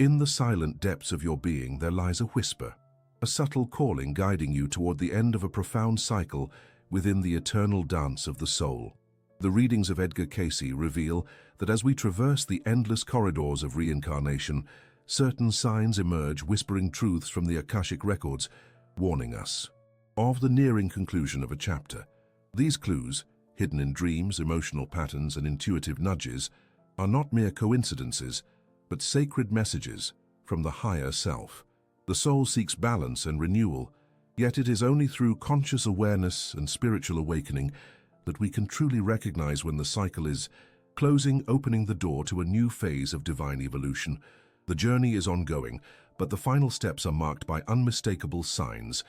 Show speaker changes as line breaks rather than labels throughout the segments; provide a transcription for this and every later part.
In the silent depths of your being there lies a whisper, a subtle calling guiding you toward the end of a profound cycle within the eternal dance of the soul. The readings of Edgar Cayce reveal that as we traverse the endless corridors of reincarnation, certain signs emerge whispering truths from the Akashic records, warning us of the nearing conclusion of a chapter. These clues, hidden in dreams, emotional patterns, and intuitive nudges, are not mere coincidences, but sacred messages from the higher self. The soul seeks balance and renewal, yet it is only through conscious awareness and spiritual awakening that we can truly recognize when the cycle is closing, opening the door to a new phase of divine evolution. The journey is ongoing, but the final steps are marked by unmistakable signs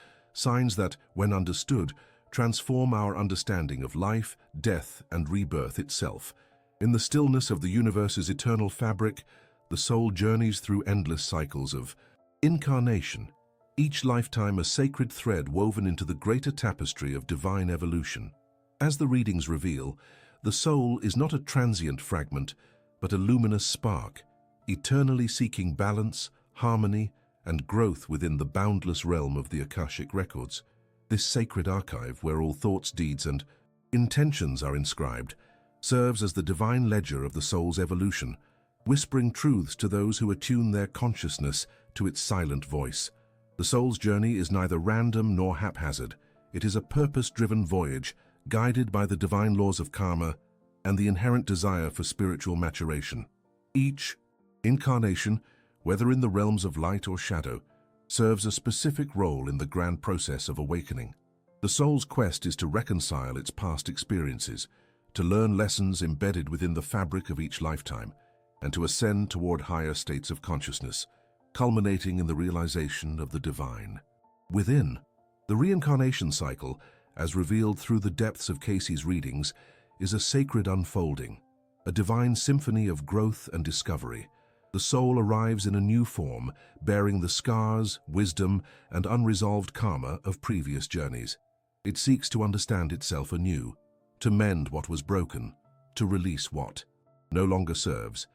that, when understood, transform our understanding of life, death, and rebirth itself. In the stillness of the universe's eternal fabric, the soul journeys through endless cycles of incarnation, each lifetime a sacred thread woven into the greater tapestry of divine evolution. As the readings reveal, the soul is not a transient fragment, but a luminous spark, eternally seeking balance, harmony, and growth within the boundless realm of the Akashic records. This sacred archive, where all thoughts, deeds, and intentions are inscribed, serves as the divine ledger of the soul's evolution, whispering truths to those who attune their consciousness to its silent voice. The soul's journey is neither random nor haphazard. It is a purpose-driven voyage, guided by the divine laws of karma and the inherent desire for spiritual maturation. Each incarnation, whether in the realms of light or shadow, serves a specific role in the grand process of awakening. The soul's quest is to reconcile its past experiences, to learn lessons embedded within the fabric of each lifetime, and to ascend toward higher states of consciousness, culminating in the realization of the divine. Within, the reincarnation cycle, as revealed through the depths of Cayce's readings, is a sacred unfolding, a divine symphony of growth and discovery. The soul arrives in a new form, bearing the scars, wisdom, and unresolved karma of previous journeys. It seeks to understand itself anew, to mend what was broken, to release what no longer serves,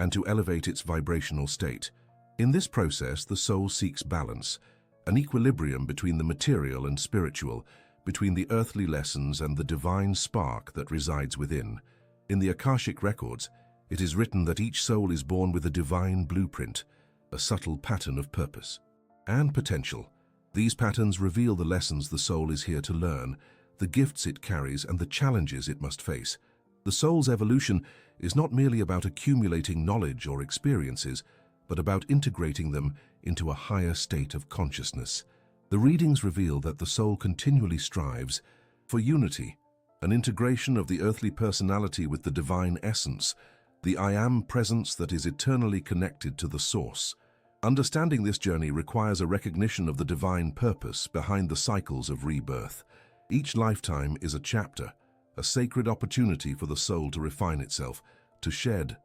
and to elevate its vibrational state. In this process, the soul seeks balance, an equilibrium between the material and spiritual, between the earthly lessons and the divine spark that resides within. In the Akashic records, it is written that each soul is born with a divine blueprint, a subtle pattern of purpose and potential. These patterns reveal the lessons the soul is here to learn, the gifts it carries, and the challenges it must face. The soul's evolution is not merely about accumulating knowledge or experiences, but about integrating them into a higher state of consciousness. The readings reveal that the soul continually strives for unity, an integration of the earthly personality with the divine essence, the I Am presence that is eternally connected to the source. Understanding this journey requires a recognition of the divine purpose behind the cycles of rebirth. Each lifetime is a chapter, a sacred opportunity for the soul to refine itself, to shed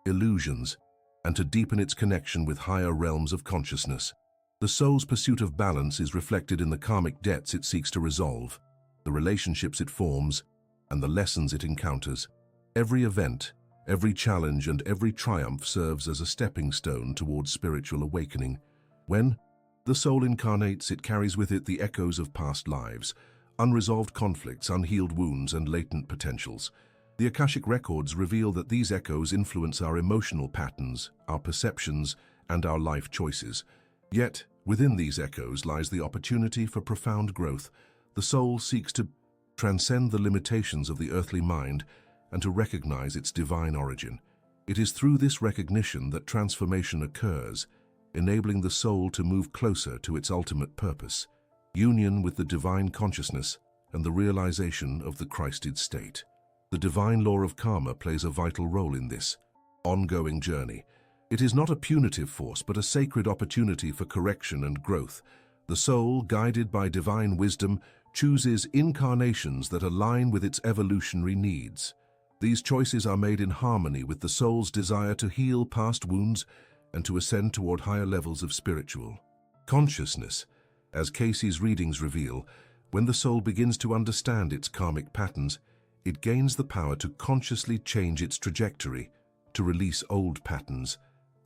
illusions, and to deepen its connection with higher realms of consciousness. The soul's pursuit of balance is reflected in the karmic debts it seeks to resolve, the relationships it forms, and the lessons it encounters. Every event, every challenge, and every triumph serves as a stepping stone towards spiritual awakening. When the soul incarnates, it carries with it the echoes of past lives, unresolved conflicts, unhealed wounds, and latent potentials. The Akashic records reveal that these echoes influence our emotional patterns, our perceptions, and our life choices. Yet, within these echoes lies the opportunity for profound growth. The soul seeks to transcend the limitations of the earthly mind and to recognize its divine origin. It is through this recognition that transformation occurs, enabling the soul to move closer to its ultimate purpose, union with the divine consciousness and the realization of the Christed state. The divine law of karma plays a vital role in this ongoing journey. It is not a punitive force, but a sacred opportunity for correction and growth. The soul, guided by divine wisdom, chooses incarnations that align with its evolutionary needs. These choices are made in harmony with the soul's desire to heal past wounds and to ascend toward higher levels of spiritual consciousness. As Cayce's readings reveal, when the soul begins to understand its karmic patterns, it gains the power to consciously change its trajectory, to release old patterns,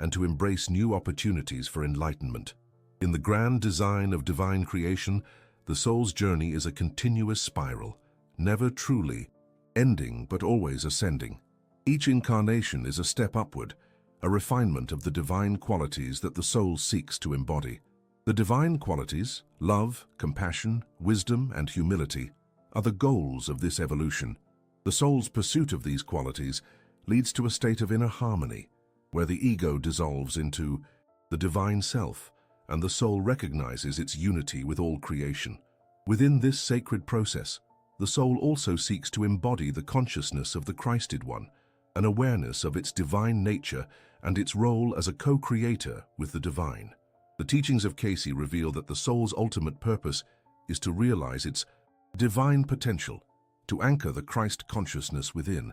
and to embrace new opportunities for enlightenment. In the grand design of divine creation, the soul's journey is a continuous spiral, never truly ending but always ascending. Each incarnation is a step upward, a refinement of the divine qualities that the soul seeks to embody. The divine qualities, love, compassion, wisdom, and humility, are the goals of this evolution. The soul's pursuit of these qualities leads to a state of inner harmony, where the ego dissolves into the divine self, and the soul recognizes its unity with all creation. Within this sacred process, the soul also seeks to embody the consciousness of the Christed One, an awareness of its divine nature and its role as a co-creator with the divine. The teachings of Cayce reveal that the soul's ultimate purpose is to realize its divine potential, to anchor the Christ consciousness within,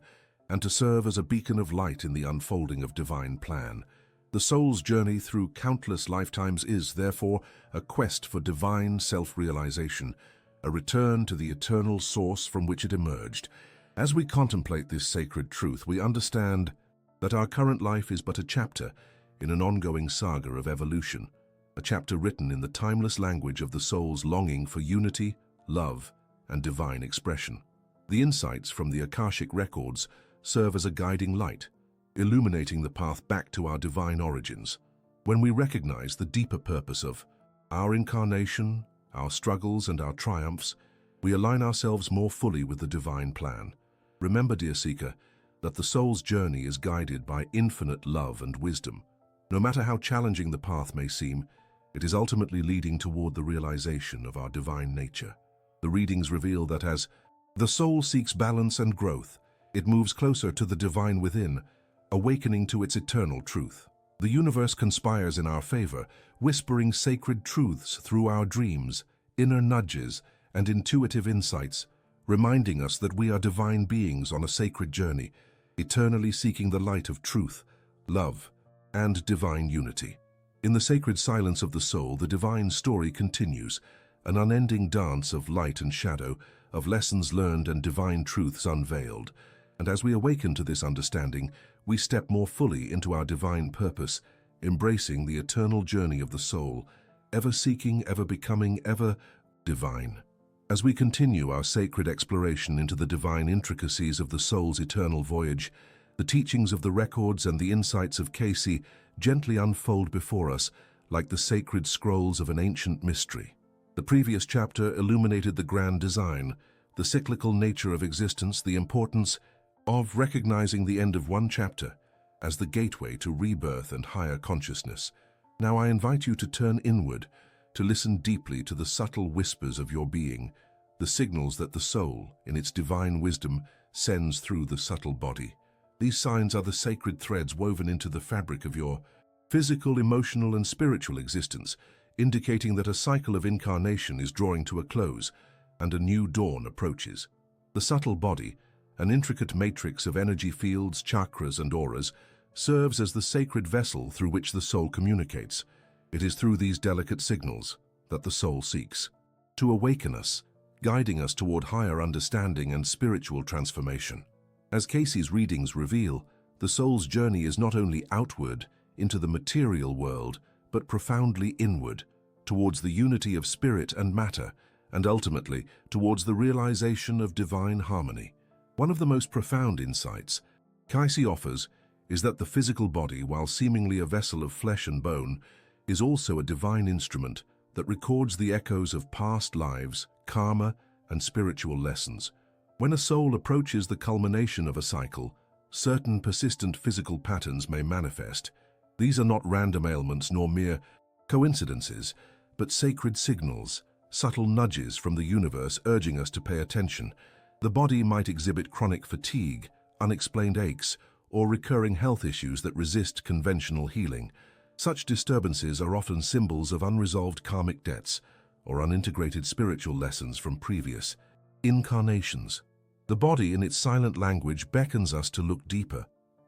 and to serve as a beacon of light in the unfolding of divine plan. The soul's journey through countless lifetimes is, therefore, a quest for divine self-realization, a return to the eternal source from which it emerged. As we contemplate this sacred truth, we understand that our current life is but a chapter in an ongoing saga of evolution, a chapter written in the timeless language of the soul's longing for unity, love, and divine expression. The insights from the Akashic records serve as a guiding light, illuminating the path back to our divine origins. When we recognize the deeper purpose of our incarnation, our struggles, and our triumphs, we align ourselves more fully with the divine plan. Remember, dear seeker, that the soul's journey is guided by infinite love and wisdom. No matter how challenging the path may seem, it is ultimately leading toward the realization of our divine nature. The readings reveal that as the soul seeks balance and growth, it moves closer to the divine within, awakening to its eternal truth. The universe conspires in our favor, whispering sacred truths through our dreams, inner nudges, and intuitive insights, reminding us that we are divine beings on a sacred journey, eternally seeking the light of truth, love, and divine unity. In the sacred silence of the soul, the divine story continues, an unending dance of light and shadow, of lessons learned and divine truths unveiled. And as we awaken to this understanding, we step more fully into our divine purpose, embracing the eternal journey of the soul, ever seeking, ever becoming, ever divine. As we continue our sacred exploration into the divine intricacies of the soul's eternal voyage, the teachings of the records and the insights of Cayce gently unfold before us like the sacred scrolls of an ancient mystery. The previous chapter illuminated the grand design, the cyclical nature of existence, the importance of recognizing the end of one chapter as the gateway to rebirth and higher consciousness. Now I invite you to turn inward, to listen deeply to the subtle whispers of your being, the signals that the soul, in its divine wisdom, sends through the subtle body. These signs are the sacred threads woven into the fabric of your physical, emotional, and spiritual existence, indicating that a cycle of incarnation is drawing to a close and a new dawn approaches. The subtle body, an intricate matrix of energy fields, chakras, and auras, serves as the sacred vessel through which the soul communicates. It is through these delicate signals that the soul seeks to awaken us, guiding us toward higher understanding and spiritual transformation. As Cayce's readings reveal, the soul's journey is not only outward into the material world, but profoundly inward, towards the unity of spirit and matter, and ultimately towards the realization of divine harmony. One of the most profound insights Cayce offers is that the physical body, while seemingly a vessel of flesh and bone, is also a divine instrument that records the echoes of past lives, karma, and spiritual lessons. When a soul approaches the culmination of a cycle, certain persistent physical patterns may manifest. These are not random ailments nor mere coincidences, but sacred signals, subtle nudges from the universe urging us to pay attention. The body might exhibit chronic fatigue, unexplained aches, or recurring health issues that resist conventional healing. Such disturbances are often symbols of unresolved karmic debts or unintegrated spiritual lessons from previous incarnations. The body, in its silent language, beckons us to look deeper.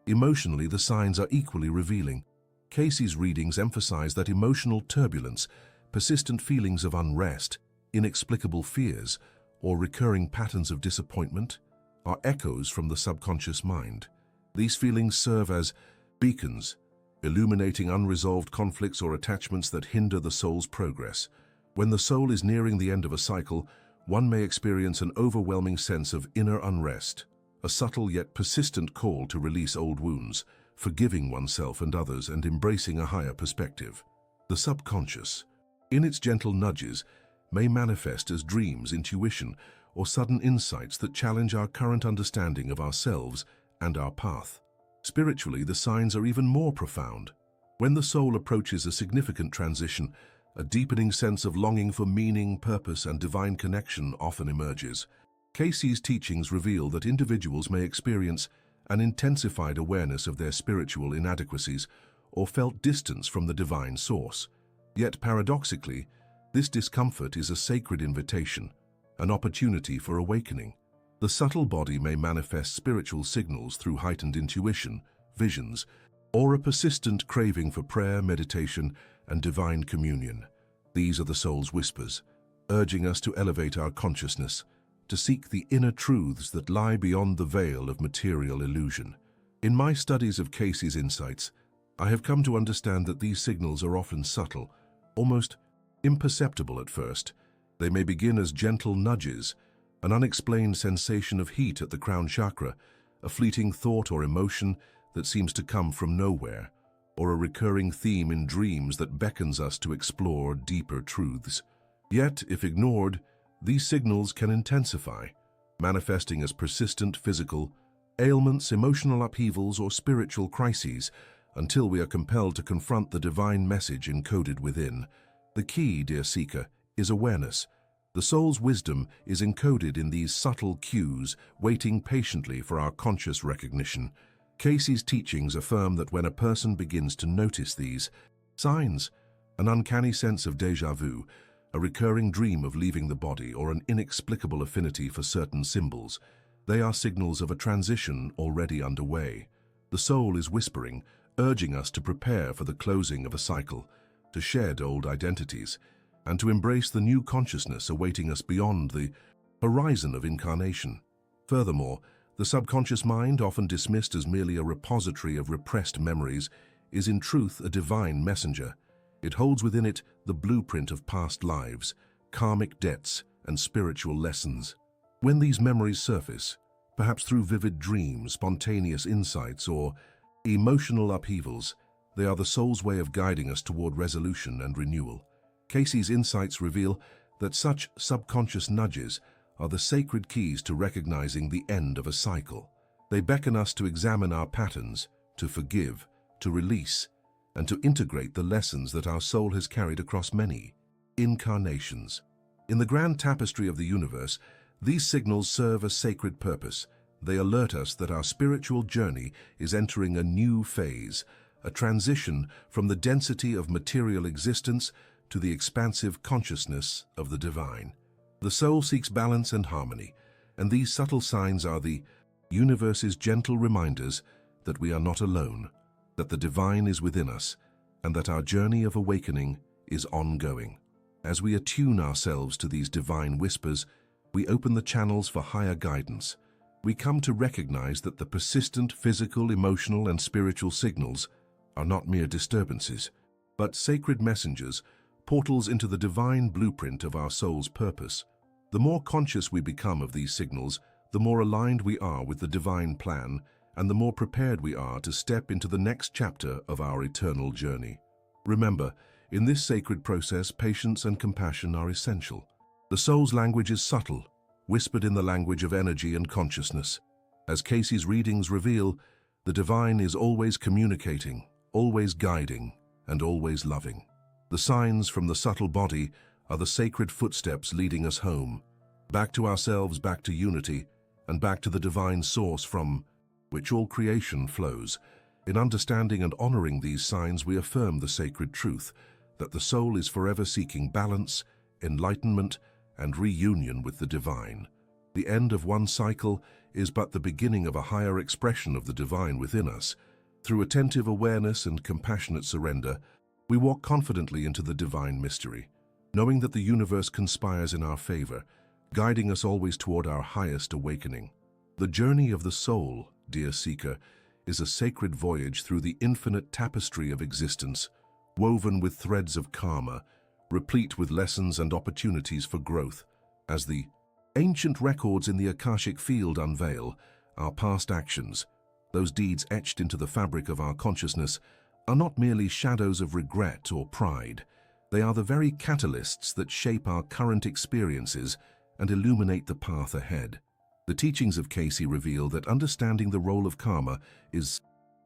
Emotionally, the signs are equally revealing. Cayce's readings emphasize that emotional turbulence, persistent feelings of unrest, inexplicable fears, or recurring patterns of disappointment are echoes from the subconscious mind. These feelings serve as beacons, illuminating unresolved conflicts or attachments that hinder the soul's progress. When the soul is nearing the end of a cycle, one may experience an overwhelming sense of inner unrest, a subtle yet persistent call to release old wounds, forgiving oneself and others and embracing a higher perspective. The subconscious, in its gentle nudges, may manifest as dreams, intuition, or sudden insights that challenge our current understanding of ourselves and our path. Spiritually, the signs are even more profound. When the soul approaches a significant transition, a deepening sense of longing for meaning, purpose, and divine connection often emerges. Cayce's teachings reveal that individuals may experience an intensified awareness of their spiritual inadequacies or felt distance from the divine source. Yet paradoxically, this discomfort is a sacred invitation, an opportunity for awakening. The subtle body may manifest spiritual signals through heightened intuition, visions, or a persistent craving for prayer, meditation, and divine communion. These are the soul's whispers, urging us to elevate our consciousness, to seek the inner truths that lie beyond the veil of material illusion. In my studies of Cayce's insights, I have come to understand that these signals are often subtle, almost imperceptible at first. They may begin as gentle nudges, an unexplained sensation of heat at the crown chakra, a fleeting thought or emotion that seems to come from nowhere, or a recurring theme in dreams that beckons us to explore deeper truths. Yet, if ignored, these signals can intensify, manifesting as persistent physical ailments, emotional upheavals, or spiritual crises, until we are compelled to confront the divine message encoded within. The key, dear seeker, is awareness. The soul's wisdom is encoded in these subtle cues, waiting patiently for our conscious recognition. Cayce's teachings affirm that when a person begins to notice these signs, an uncanny sense of déjà vu, a recurring dream of leaving the body, or an inexplicable affinity for certain symbols, they are signals of a transition already underway. The soul is whispering, urging us to prepare for the closing of a cycle, to shed old identities, and to embrace the new consciousness awaiting us beyond the horizon of incarnation. Furthermore, the subconscious mind, often dismissed as merely a repository of repressed memories, is in truth a divine messenger. It holds within it the blueprint of past lives, karmic debts, and spiritual lessons. When these memories surface, perhaps through vivid dreams, spontaneous insights, or emotional upheavals, they are the soul's way of guiding us toward resolution and renewal. Cayce's insights reveal that such subconscious nudges are the sacred keys to recognizing the end of a cycle. They beckon us to examine our patterns, to forgive, to release, and to integrate the lessons that our soul has carried across many incarnations. In the grand tapestry of the universe, these signals serve a sacred purpose. They alert us that our spiritual journey is entering a new phase, a transition from the density of material existence to the expansive consciousness of the divine. The soul seeks balance and harmony, and these subtle signs are the universe's gentle reminders that we are not alone, that the divine is within us, and that our journey of awakening is ongoing. As we attune ourselves to these divine whispers, we open the channels for higher guidance. We come to recognize that the persistent physical, emotional, and spiritual signals are not mere disturbances, but sacred messengers, portals into the divine blueprint of our soul's purpose. The more conscious we become of these signals, the more aligned we are with the divine plan, and the more prepared we are to step into the next chapter of our eternal journey. Remember, in this sacred process, patience and compassion are essential. The soul's language is subtle, whispered in the language of energy and consciousness. As Cayce's readings reveal, the divine is always communicating, always guiding, and always loving. The signs from the subtle body are the sacred footsteps leading us home, back to ourselves, back to unity, and back to the divine source from which all creation flows. In understanding and honoring these signs, we affirm the sacred truth that the soul is forever seeking balance, enlightenment, and reunion with the divine. The end of one cycle is but the beginning of a higher expression of the divine within us. Through attentive awareness and compassionate surrender, we walk confidently into the divine mystery, knowing that the universe conspires in our favor, guiding us always toward our highest awakening. The journey of the soul, dear seeker, is a sacred voyage through the infinite tapestry of existence, woven with threads of karma, replete with lessons and opportunities for growth. As the ancient records in the Akashic field unveil, our past actions, those deeds etched into the fabric of our consciousness, are not merely shadows of regret or pride. They are the very catalysts that shape our current experiences and illuminate the path ahead. The teachings of Cayce reveal that understanding the role of karma is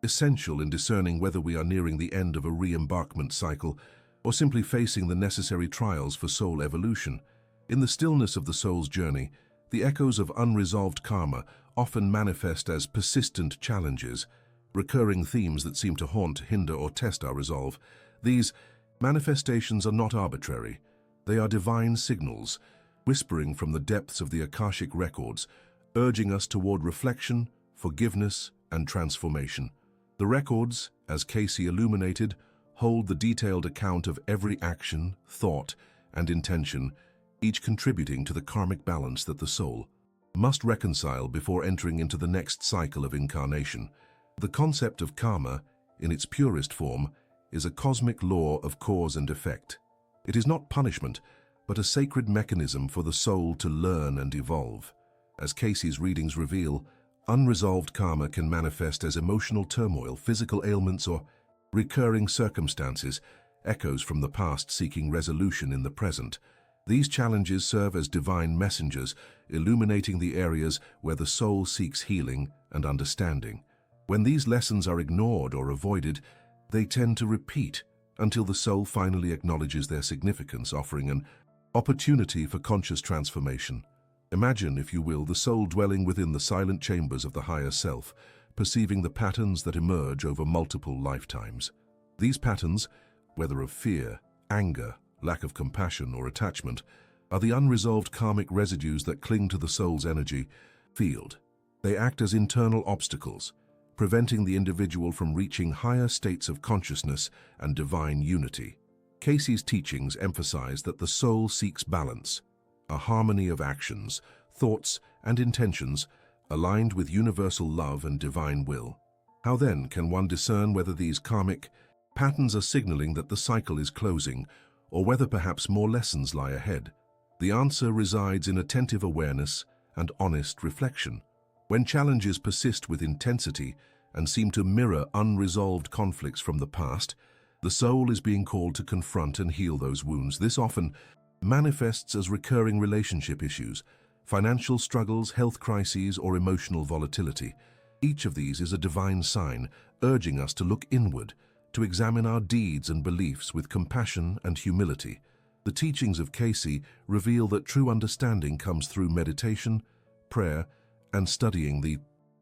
essential in discerning whether we are nearing the end of a re-embarkment cycle or simply facing the necessary trials for soul evolution. In the stillness of the soul's journey, the echoes of unresolved karma often manifest as persistent challenges, recurring themes that seem to haunt, hinder, or test our resolve. These manifestations are not arbitrary. They are divine signals, whispering from the depths of the Akashic records, urging us toward reflection, forgiveness, and transformation. The records, as Cayce illuminated, hold the detailed account of every action, thought, and intention, each contributing to the karmic balance that the soul must reconcile before entering into the next cycle of incarnation. The concept of karma, in its purest form, is a cosmic law of cause and effect. It is not punishment, but a sacred mechanism for the soul to learn and evolve. As Cayce's readings reveal, unresolved karma can manifest as emotional turmoil, physical ailments, or recurring circumstances, echoes from the past seeking resolution in the present. These challenges serve as divine messengers, illuminating the areas where the soul seeks healing and understanding. When these lessons are ignored or avoided, they tend to repeat until the soul finally acknowledges their significance, offering an opportunity for conscious transformation. Imagine, if you will, the soul dwelling within the silent chambers of the higher self, perceiving the patterns that emerge over multiple lifetimes. These patterns, whether of fear, anger, lack of compassion, or attachment, are the unresolved karmic residues that cling to the soul's energy field. They act as internal obstacles, preventing the individual from reaching higher states of consciousness and divine unity. Cayce's teachings emphasize that the soul seeks balance, a harmony of actions, thoughts, and intentions aligned with universal love and divine will. How then can one discern whether these karmic patterns are signaling that the cycle is closing, or whether perhaps more lessons lie ahead? The answer resides in attentive awareness and honest reflection. When challenges persist with intensity and seem to mirror unresolved conflicts from the past, the soul is being called to confront and heal those wounds. This often manifests as recurring relationship issues, financial struggles, health crises, or emotional volatility. Each of these is a divine sign, urging us to look inward, to examine our deeds and beliefs with compassion and humility. The teachings of Cayce reveal that true understanding comes through meditation, prayer, and studying the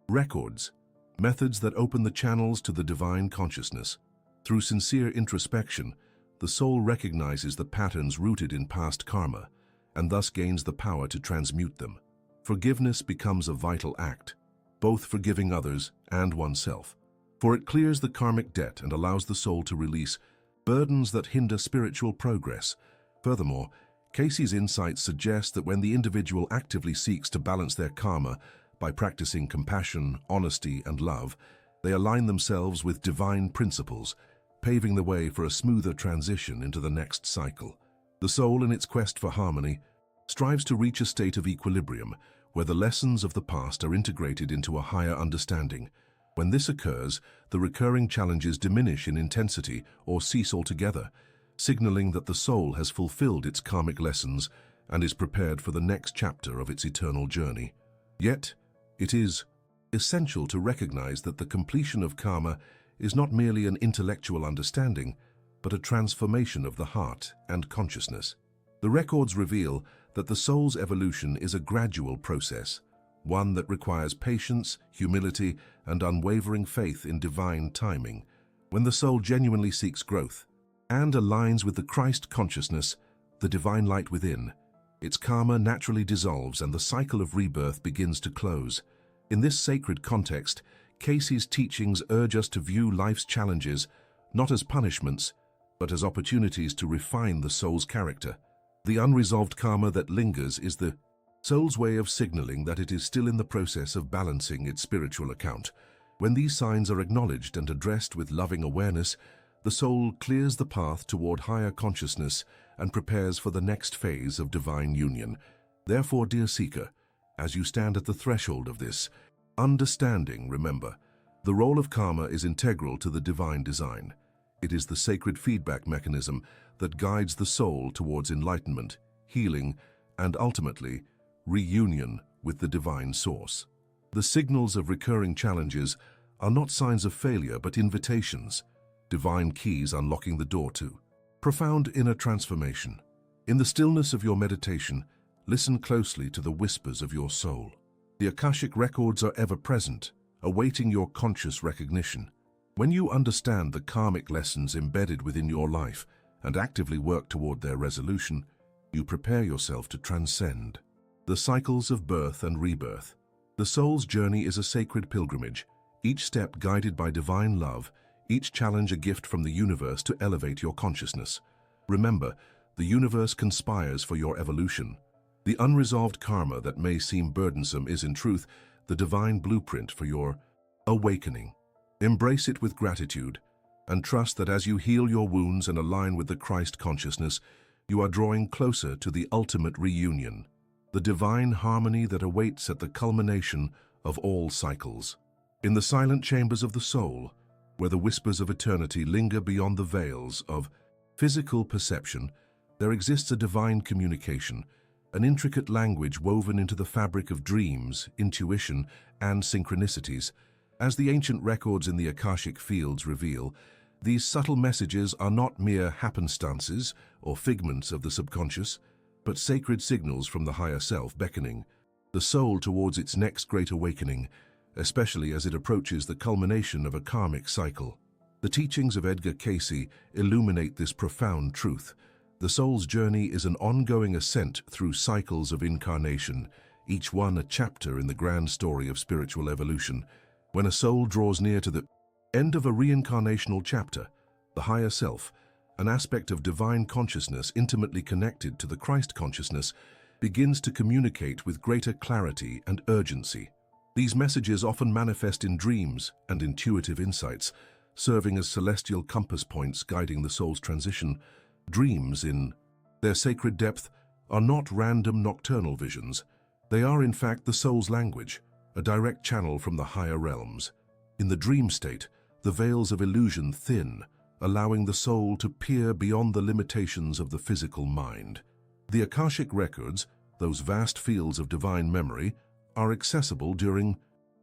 records, methods that open the channels to the divine consciousness. Through sincere introspection, the soul recognizes the patterns rooted in past karma, and thus gains the power to transmute them. Forgiveness becomes a vital act, both forgiving others and oneself, for it clears the karmic debt and allows the soul to release burdens that hinder spiritual progress. Furthermore, Cayce's insights suggest that when the individual actively seeks to balance their karma by practicing compassion, honesty, and love, they align themselves with divine principles, paving the way for a smoother transition into the next cycle. The soul, in its quest for harmony, strives to reach a state of equilibrium where the lessons of the past are integrated into a higher understanding. When this occurs, the recurring challenges diminish in intensity or cease altogether, signaling that the soul has fulfilled its karmic lessons and is prepared for the next chapter of its eternal journey. Yet, it is essential to recognize that the completion of karma is not merely an intellectual understanding, but a transformation of the heart and consciousness. The records reveal that the soul's evolution is a gradual process, one that requires patience, humility, and unwavering faith in divine timing. When the soul genuinely seeks growth and aligns with the Christ consciousness, the divine light within, its karma naturally dissolves and the cycle of rebirth begins to close. In this sacred context, Cayce's teachings urge us to view life's challenges not as punishments, but as opportunities to refine the soul's character. The unresolved karma that lingers is the soul's way of signaling that it is still in the process of balancing its spiritual account. When these signs are acknowledged and addressed with loving awareness, the soul clears the path toward higher consciousness and prepares for the next phase of divine union. Therefore, dear seeker, as you stand at the threshold of this understanding, remember, the role of karma is integral to the divine design. It is the sacred feedback mechanism that guides the soul towards enlightenment, healing, and ultimately, reunion with the divine source. The signals of recurring challenges are not signs of failure but invitations, divine keys unlocking the door to profound inner transformation. In the stillness of your meditation, listen closely to the whispers of your soul. The Akashic records are ever present, awaiting your conscious recognition. When you understand the karmic lessons embedded within your life and actively work toward their resolution, you prepare yourself to transcend the cycles of birth and rebirth. The soul's journey is a sacred pilgrimage, each step guided by divine love, each challenge a gift from the universe to elevate your consciousness. Remember, the universe conspires for your evolution. The unresolved karma that may seem burdensome is in truth the divine blueprint for your awakening. Embrace it with gratitude and trust that as you heal your wounds and align with the Christ consciousness, you are drawing closer to the ultimate reunion, the divine harmony that awaits at the culmination of all cycles. In the silent chambers of the soul, where the whispers of eternity linger beyond the veils of physical perception, there exists a divine communication, an intricate language woven into the fabric of dreams, intuition, and synchronicities. As the ancient records in the Akashic fields reveal, these subtle messages are not mere happenstances or figments of the subconscious, but sacred signals from the higher self beckoning the soul towards its next great awakening, especially as it approaches the culmination of a karmic cycle. The teachings of Edgar Cayce illuminate this profound truth. The soul's journey is an ongoing ascent through cycles of incarnation, each one a chapter in the grand story of spiritual evolution. When a soul draws near to the end of a reincarnational chapter, the higher self, an aspect of divine consciousness intimately connected to the Christ consciousness, begins to communicate with greater clarity and urgency. These messages often manifest in dreams and intuitive insights, serving as celestial compass points guiding the soul's transition. Dreams, in their sacred depth, are not random nocturnal visions. They are, in fact, the soul's language, a direct channel from the higher realms. In the dream state, the veils of illusion thin, allowing the soul to peer beyond the limitations of the physical mind. The Akashic records, those vast fields of divine memory, are accessible during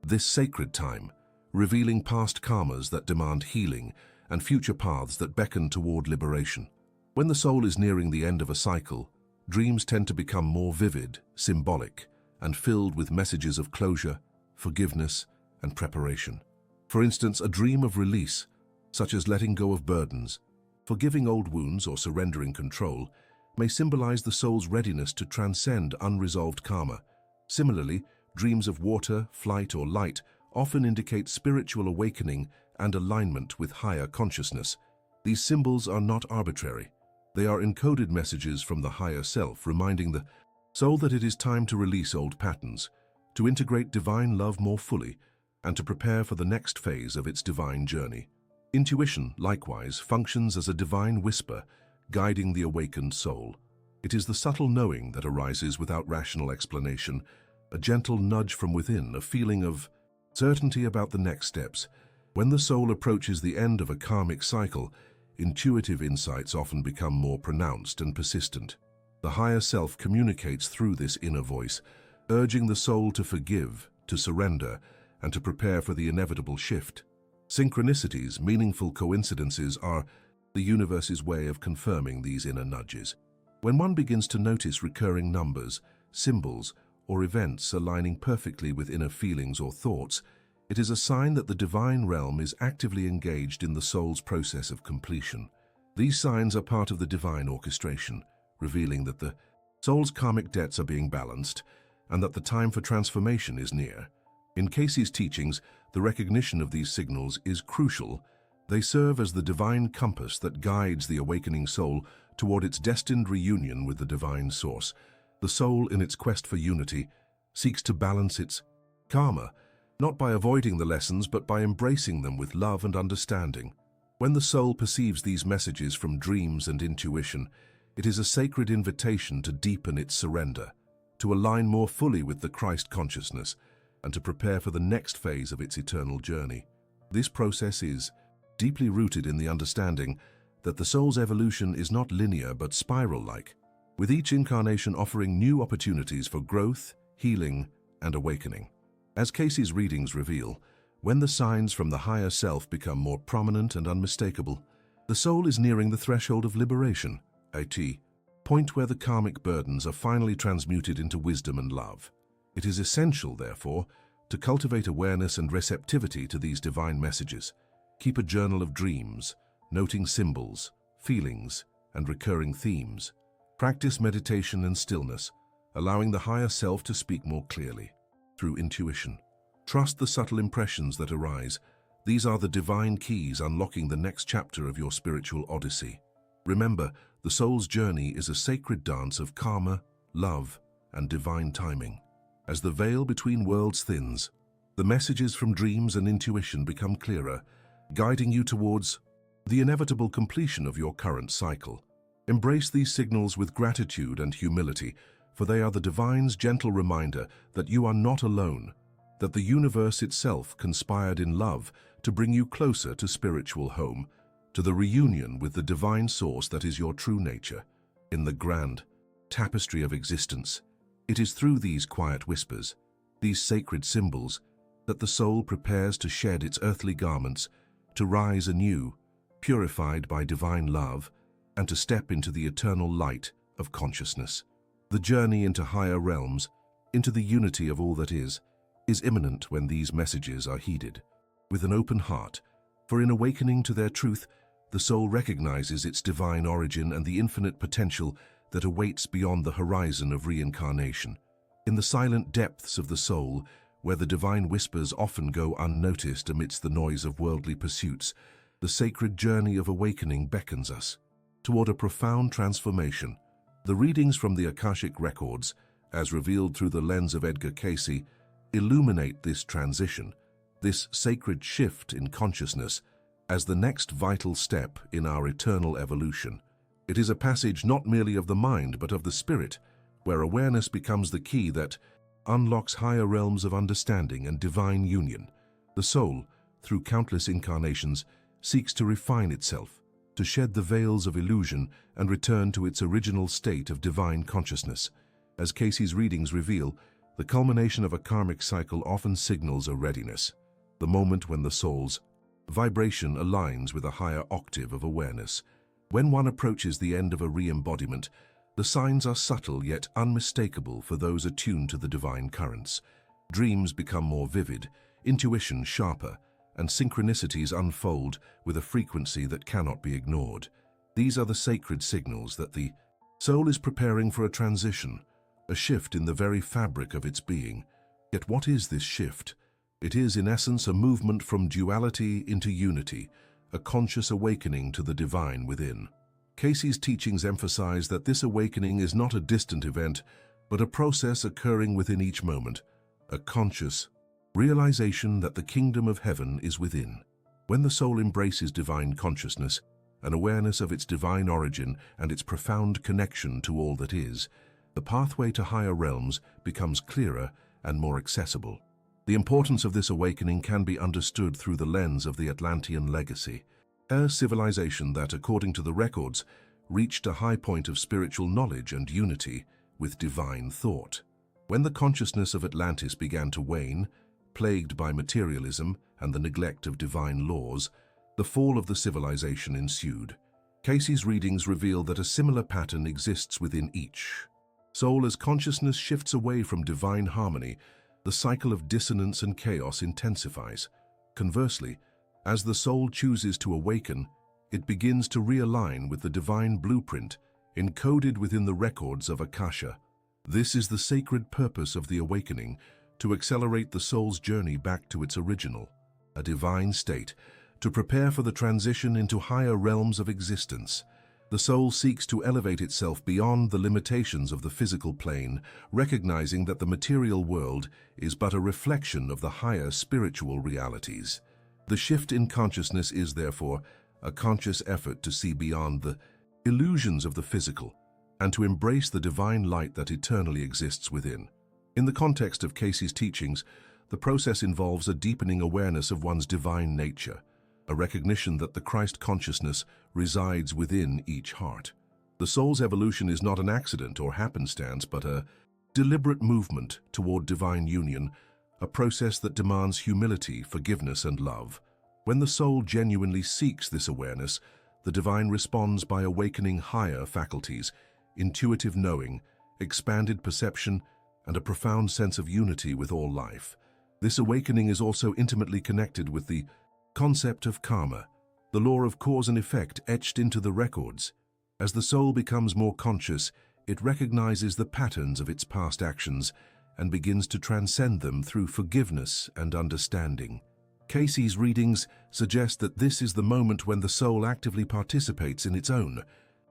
this sacred time, revealing past karmas that demand healing and future paths that beckon toward liberation. When the soul is nearing the end of a cycle, dreams tend to become more vivid, symbolic, and filled with messages of closure, forgiveness, and preparation. For instance, a dream of release, such as letting go of burdens, forgiving old wounds, or surrendering control, may symbolize the soul's readiness to transcend unresolved karma. Similarly, dreams of water, flight, or light often indicate spiritual awakening and alignment with higher consciousness. These symbols are not arbitrary. They are encoded messages from the higher self, reminding the soul that it is time to release old patterns, to integrate divine love more fully, and to prepare for the next phase of its divine journey. Intuition, likewise, functions as a divine whisper, guiding the awakened soul. It is the subtle knowing that arises without rational explanation, a gentle nudge from within, a feeling of certainty about the next steps. When the soul approaches the end of a karmic cycle, intuitive insights often become more pronounced and persistent. The higher self communicates through this inner voice, urging the soul to forgive, to surrender, and to prepare for the inevitable shift. Synchronicities, meaningful coincidences, are the universe's way of confirming these inner nudges. When one begins to notice recurring numbers, symbols, or events aligning perfectly with inner feelings or thoughts, it is a sign that the divine realm is actively engaged in the soul's process of completion. These signs are part of the divine orchestration, revealing that the soul's karmic debts are being balanced and that the time for transformation is near. In Cayce's teachings, the recognition of these signals is crucial. They serve as the divine compass that guides the awakening soul toward its destined reunion with the divine source. The soul, in its quest for unity, seeks to balance its karma not by avoiding the lessons but by embracing them with love and understanding. When the soul perceives these messages from dreams and intuition, it is a sacred invitation to deepen its surrender, to align more fully with the Christ consciousness, and to prepare for the next phase of its eternal journey. This process is deeply rooted in the understanding that the soul's evolution is not linear but spiral-like, with each incarnation offering new opportunities for growth, healing, and awakening. As Cayce's readings reveal, when the signs from the higher self become more prominent and unmistakable, the soul is nearing the threshold of liberation, a point where the karmic burdens are finally transmuted into wisdom and love. It is essential, therefore, to cultivate awareness and receptivity to these divine messages. Keep a journal of dreams, noting symbols, feelings, and recurring themes. Practice meditation and stillness, allowing the higher self to speak more clearly. Through intuition, trust the subtle impressions that arise. These are the divine keys unlocking the next chapter of your spiritual odyssey. Remember, the soul's journey is a sacred dance of karma, love, and divine timing. As the veil between worlds thins, the messages from dreams and intuition become clearer, guiding you towards the inevitable completion of your current cycle. Embrace these signals with gratitude and humility, for they are the divine's gentle reminder that you are not alone, that the universe itself conspired in love to bring you closer to spiritual home, to the reunion with the divine source that is your true nature. In the grand tapestry of existence, it is through these quiet whispers, these sacred symbols, that the soul prepares to shed its earthly garments, to rise anew, purified by divine love, and to step into the eternal light of consciousness. The journey into higher realms, into the unity of all that is imminent when these messages are heeded. With an open heart, for in awakening to their truth, the soul recognizes its divine origin and the infinite potential that awaits beyond the horizon of reincarnation. In the silent depths of the soul, where the divine whispers often go unnoticed amidst the noise of worldly pursuits, the sacred journey of awakening beckons us toward a profound transformation. The readings from the Akashic records, as revealed through the lens of Edgar Cayce, illuminate this transition, this sacred shift in consciousness, as the next vital step in our eternal evolution. It is a passage not merely of the mind but of the spirit, where awareness becomes the key that unlocks higher realms of understanding and divine union. The soul, through countless incarnations, seeks to refine itself, to shed the veils of illusion and return to its original state of divine consciousness. As Cayce's readings reveal, the culmination of a karmic cycle often signals a readiness, the moment when the soul's vibration aligns with a higher octave of awareness. When one approaches the end of a re-embodiment, the signs are subtle yet unmistakable for those attuned to the divine currents. Dreams become more vivid, intuition sharper, and synchronicities unfold with a frequency that cannot be ignored. These are the sacred signals that the soul is preparing for a transition, a shift in the very fabric of its being. Yet what is this shift? It is, in essence, a movement from duality into unity, a conscious awakening to the divine within. Cayce's teachings emphasize that this awakening is not a distant event, but a process occurring within each moment, a conscious realization that the kingdom of heaven is within. When the soul embraces divine consciousness, an awareness of its divine origin and its profound connection to all that is, the pathway to higher realms becomes clearer and more accessible. The importance of this awakening can be understood through the lens of the Atlantean legacy, a civilization that, according to the records, reached a high point of spiritual knowledge and unity with divine thought. When the consciousness of Atlantis began to wane, plagued by materialism and the neglect of divine laws, the fall of the civilization ensued. Cayce's readings reveal that a similar pattern exists within each soul. As consciousness shifts away from divine harmony, the cycle of dissonance and chaos intensifies. Conversely, as the soul chooses to awaken, it begins to realign with the divine blueprint encoded within the records of Akasha. This is the sacred purpose of the awakening, to accelerate the soul's journey back to its original, a divine state, to prepare for the transition into higher realms of existence. The soul seeks to elevate itself beyond the limitations of the physical plane, recognizing that the material world is but a reflection of the higher spiritual realities. The shift in consciousness is, therefore, a conscious effort to see beyond the illusions of the physical and to embrace the divine light that eternally exists within. In the context of Cayce's teachings, the process involves a deepening awareness of one's divine nature, a recognition that the Christ consciousness resides within each heart. The soul's evolution is not an accident or happenstance, but a deliberate movement toward divine union, a process that demands humility, forgiveness, and love. When the soul genuinely seeks this awareness, the divine responds by awakening higher faculties, intuitive knowing, expanded perception, and a profound sense of unity with all life. This awakening is also intimately connected with the concept of karma, the law of cause and effect etched into the records. As the soul becomes more conscious, it recognizes the patterns of its past actions and begins to transcend them through forgiveness and understanding. Cayce's readings suggest that this is the moment when the soul actively participates in its own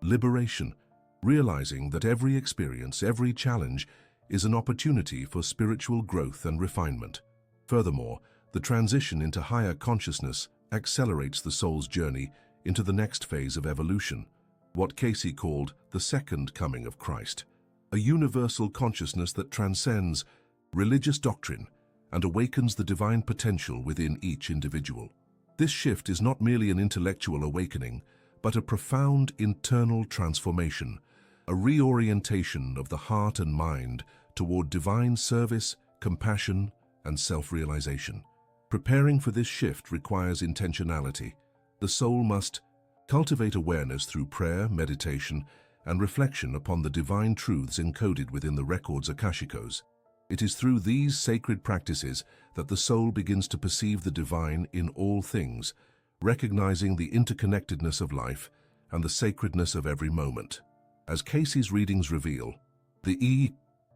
liberation, realizing that every experience, every challenge, is an opportunity for spiritual growth and refinement. Furthermore, the transition into higher consciousness accelerates the soul's journey into the next phase of evolution, what Cayce called the second coming of Christ, a universal consciousness that transcends religious doctrine and awakens the divine potential within each individual. This shift is not merely an intellectual awakening, but a profound internal transformation, a reorientation of the heart and mind toward divine service, compassion, and self-realization. Preparing for this shift requires intentionality. The soul must cultivate awareness through prayer, meditation, and reflection upon the divine truths encoded within the records Akashicos. It is through these sacred practices that the soul begins to perceive the divine in all things, recognizing the interconnectedness of life and the sacredness of every moment. As Cayce's readings reveal,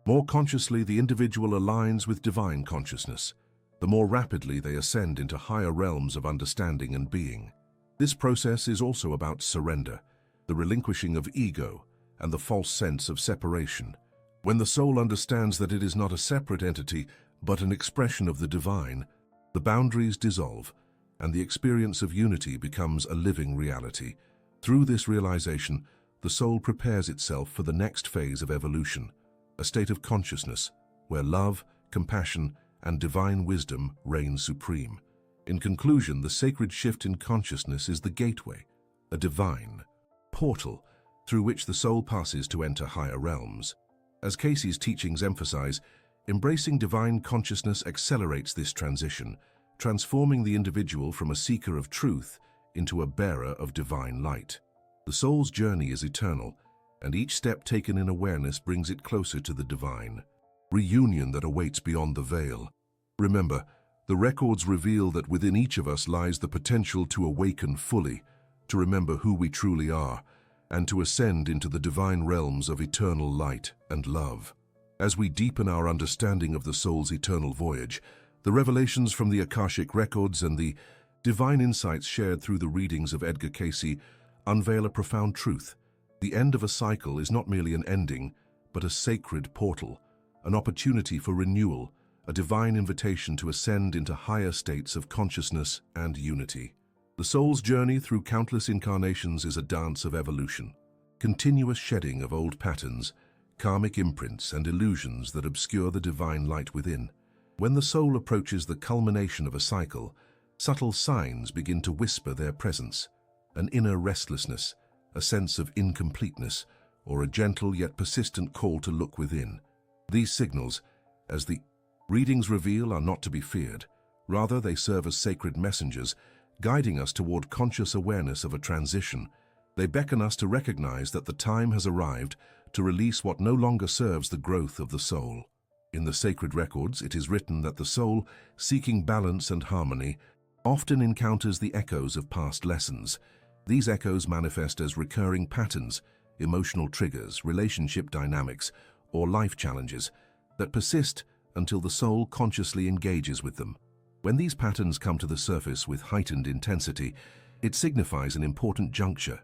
more consciously the individual aligns with divine consciousness, the more rapidly they ascend into higher realms of understanding and being. This process is also about surrender, the relinquishing of ego, and the false sense of separation. When the soul understands that it is not a separate entity, but an expression of the divine, the boundaries dissolve, and the experience of unity becomes a living reality. Through this realization, the soul prepares itself for the next phase of evolution, a state of consciousness where love, compassion, and divine wisdom reign supreme. In conclusion, the sacred shift in consciousness is the gateway, a divine portal through which the soul passes to enter higher realms. As Cayce's teachings emphasize, embracing divine consciousness accelerates this transition, transforming the individual from a seeker of truth into a bearer of divine light. The soul's journey is eternal, and each step taken in awareness brings it closer to the divine reunion that awaits beyond the veil. Remember, the records reveal that within each of us lies the potential to awaken fully, to remember who we truly are, and to ascend into the divine realms of eternal light and love. As we deepen our understanding of the soul's eternal voyage, the revelations from the Akashic records and the divine insights shared through the readings of Edgar Cayce unveil a profound truth. The end of a cycle is not merely an ending, but a sacred portal, an opportunity for renewal, a divine invitation to ascend into higher states of consciousness and unity. The soul's journey through countless incarnations is a dance of evolution, continuous shedding of old patterns, karmic imprints, and illusions that obscure the divine light within. When the soul approaches the culmination of a cycle, subtle signs begin to whisper their presence, an inner restlessness, a sense of incompleteness, or a gentle yet persistent call to look within. These signals, as the readings reveal, are not to be feared. Rather, they serve as sacred messengers, guiding us toward conscious awareness of a transition. They beckon us to recognize that the time has arrived to release what no longer serves the growth of the soul. In the sacred records, it is written that the soul, seeking balance and harmony, often encounters the echoes of past lessons. These echoes manifest as recurring patterns, emotional triggers, relationship dynamics, or life challenges that persist until the soul consciously engages with them. When these patterns come to the surface with heightened intensity, it signifies an important juncture,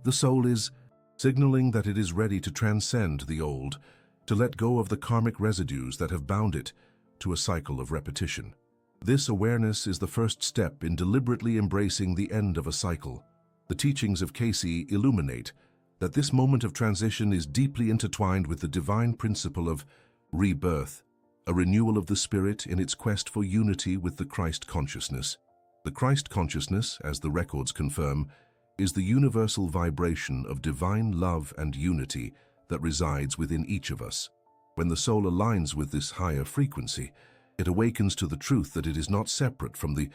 The soul is signaling that it is ready to transcend the old, to let go of the karmic residues that have bound it to a cycle of repetition. This awareness is the first step in deliberately embracing the end of a cycle. The teachings of Cayce illuminate that this moment of transition is deeply intertwined with the divine principle of rebirth, a renewal of the spirit in its quest for unity with the Christ consciousness. The Christ consciousness, as the records confirm, is the universal vibration of divine love and unity that resides within each of us. When the soul aligns with this higher frequency, it awakens to the truth that it is not separate from the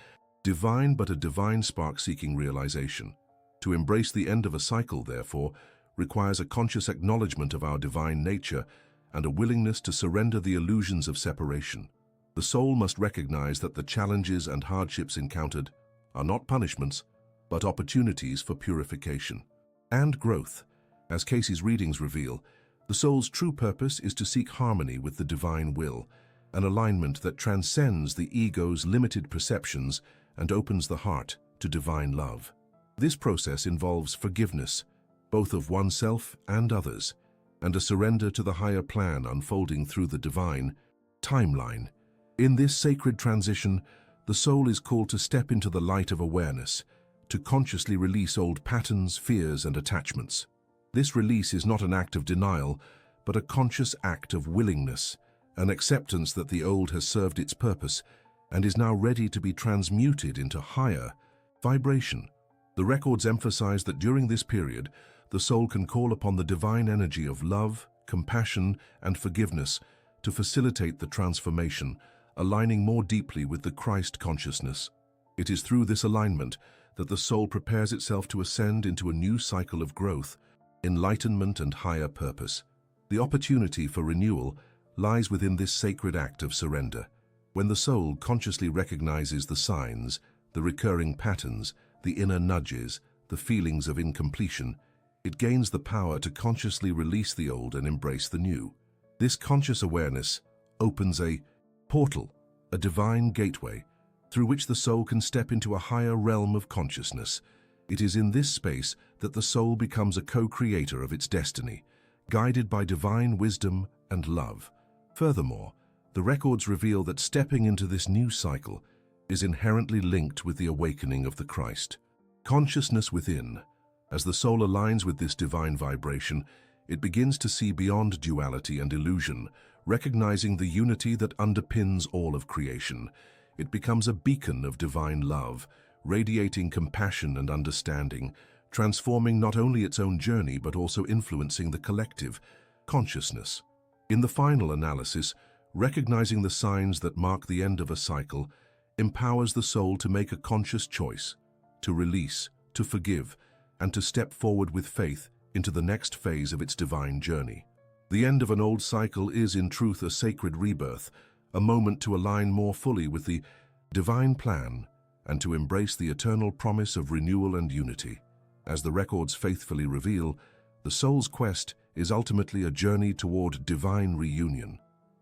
divine but a divine spark-seeking realization. To embrace the end of a cycle, therefore, requires a conscious acknowledgement of our divine nature and a willingness to surrender the illusions of separation. The soul must recognize that the challenges and hardships encountered are not punishments, but opportunities for purification and growth. As Cayce's readings reveal, the soul's true purpose is to seek harmony with the divine will, an alignment that transcends the ego's limited perceptions and opens the heart to divine love. This process involves forgiveness, both of oneself and others, and a surrender to the higher plan unfolding through the divine timeline. In this sacred transition, the soul is called to step into the light of awareness, to consciously release old patterns, fears, and attachments. This release is not an act of denial, but a conscious act of willingness, an acceptance that the old has served its purpose and is now ready to be transmuted into higher vibration. The records emphasize that during this period, the soul can call upon the divine energy of love, compassion, and forgiveness to facilitate the transformation, aligning more deeply with the Christ consciousness. It is through this alignment that the soul prepares itself to ascend into a new cycle of growth, enlightenment, and higher purpose. The opportunity for renewal lies within this sacred act of surrender. When the soul consciously recognizes the signs, the recurring patterns, the inner nudges, the feelings of incompletion, it gains the power to consciously release the old and embrace the new. This conscious awareness opens a portal, a divine gateway, through which the soul can step into a higher realm of consciousness. It is in this space that the soul becomes a co-creator of its destiny, guided by divine wisdom and love. Furthermore, the records reveal that stepping into this new cycle is inherently linked with the awakening of the Christ consciousness within. As the soul aligns with this divine vibration, it begins to see beyond duality and illusion, recognizing the unity that underpins all of creation. It becomes a beacon of divine love, radiating compassion and understanding, transforming not only its own journey but also influencing the collective consciousness. In the final analysis, recognizing the signs that mark the end of a cycle empowers the soul to make a conscious choice, to release, to forgive, and to step forward with faith into the next phase of its divine journey. The end of an old cycle is in truth a sacred rebirth, a moment to align more fully with the divine plan and to embrace the eternal promise of renewal and unity. As the records faithfully reveal, the soul's quest is ultimately a journey toward divine reunion,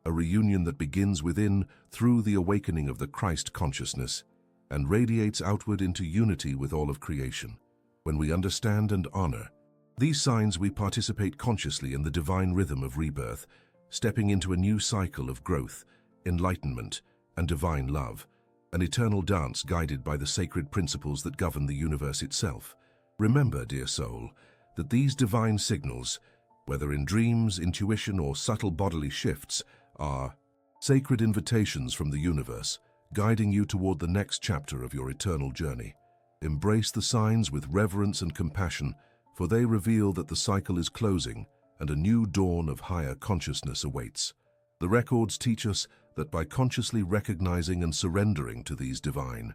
a reunion that begins within through the awakening of the Christ consciousness and radiates outward into unity with all of creation. When we understand and honor these signs, we participate consciously in the divine rhythm of rebirth, stepping into a new cycle of growth, enlightenment, and divine love, an eternal dance guided by the sacred principles that govern the universe itself. Remember, dear soul, that these divine signals, whether in dreams, intuition, or subtle bodily shifts, are sacred invitations from the universe, guiding you toward the next chapter of your eternal journey. Embrace the signs with reverence and compassion, for they reveal that the cycle is closing and a new dawn of higher consciousness awaits. The records teach us that by consciously recognizing and surrendering to these divine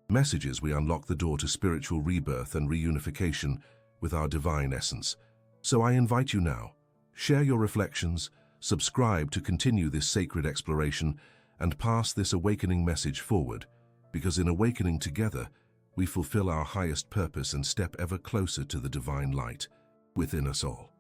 messages, we unlock the door to spiritual rebirth and reunification with our divine essence. So I invite you now, share your reflections, subscribe to continue this sacred exploration, and pass this awakening message forward, because in awakening together, we fulfill our highest purpose and step ever closer to the divine light within us all.